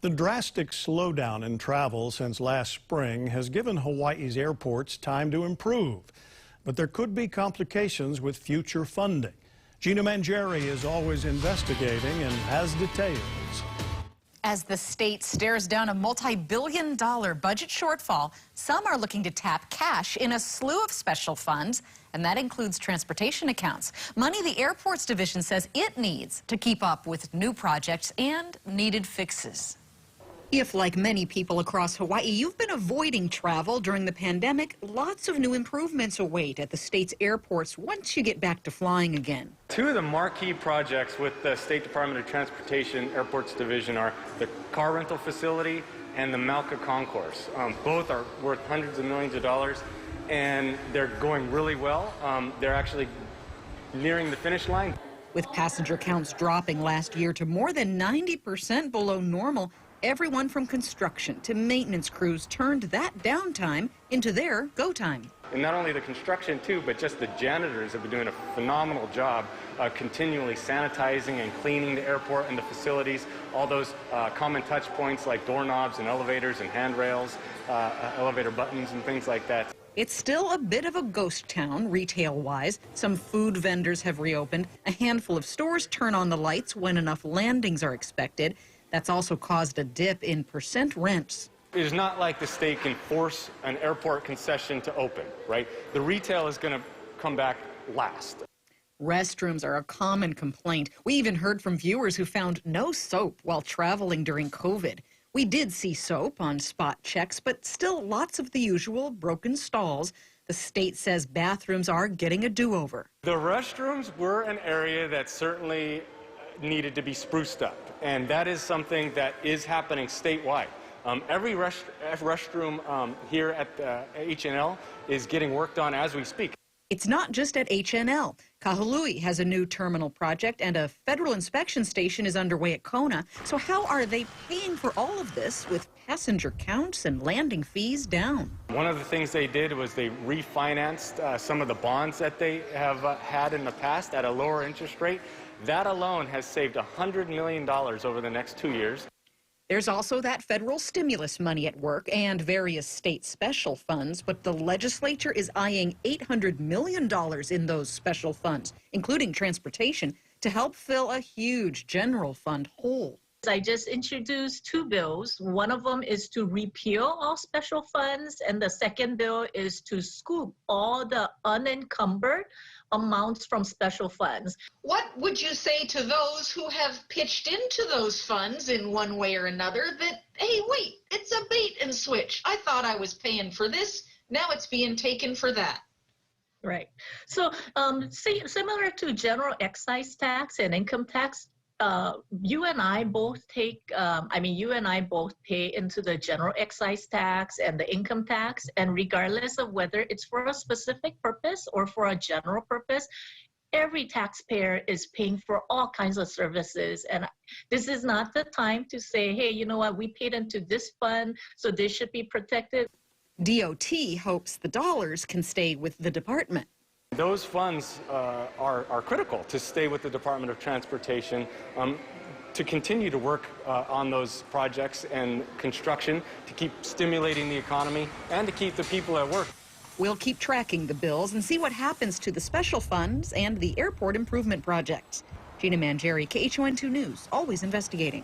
The drastic slowdown in travel since last spring has given Hawaii's airports time to improve. But there could be complications with future funding. Gina Mangieri is always investigating and has details. As the state stares down a multi-billion-dollar budget shortfall, some are looking to tap cash in a slew of special funds, and that includes transportation accounts. Money the airports division says it needs to keep up with new projects and needed fixes. If, like many people across Hawaii, you've been avoiding travel during the pandemic, lots of new improvements await at the state's airports once you get back to flying again. Two of the marquee projects with the State Department of Transportation Airports Division are the car rental facility and the Mauka Concourse. Both are worth hundreds of millions of dollars, and they're going really well. They're actually nearing the finish line. With passenger counts dropping last year to more than 90% below normal, everyone from construction to maintenance crews turned that downtime into their go time. And not only the construction too, but just the janitors have been doing a phenomenal job continually sanitizing and cleaning the airport and the facilities, all those common touch points like doorknobs and elevators and handrails, elevator buttons and things like that. It's still a bit of a ghost town retail-wise. Some food vendors have reopened. A handful of stores turn on the lights when enough landings are expected. That's also caused a dip in percent rents. It is not like the state can force an airport concession to open, right? The retail is going to come back last. Restrooms are a common complaint. We even heard from viewers who found no soap while traveling during COVID. We did see soap on spot checks, but still lots of the usual broken stalls. The state says bathrooms are getting a do-over. The restrooms were an area that certainly needed to be spruced up, and that is something that is happening statewide. Every restroom here at H&L is getting worked on as we speak. It's not just at H&L. Kahului has a new terminal project, and a federal inspection station is underway at Kona. So how are they paying for all of this with passenger counts and landing fees down? One of the things they did was they refinanced some of the bonds that they have had in the past at a lower interest rate. That alone has saved $100 million over the next 2 years. There's also that federal stimulus money at work and various state special funds, but the legislature is eyeing $800 million in those special funds, including transportation, to help fill a huge general fund hole. I just introduced two bills. One of them is to repeal all special funds, and the second bill is to scoop all the unencumbered amounts from special funds. What would you say to those who have pitched into those funds in one way or another that, hey, wait, it's a bait and switch. I thought I was paying for this. Now it's being taken for that. Right. So similar to general excise tax and income tax, you and I both pay into the general excise tax and the income tax, and regardless of whether it's for a specific purpose or for a general purpose, every taxpayer is paying for all kinds of services. And this is not the time to say, hey, you know what, we paid into this fund, so this should be protected. DOT hopes the dollars can stay with the department. Those funds are critical to stay with the Department of Transportation, to continue to work on those projects and construction, to keep stimulating the economy, and to keep the people at work. We'll keep tracking the bills and see what happens to the special funds and the airport improvement projects. Gina Mangieri, KHON2 News, always investigating.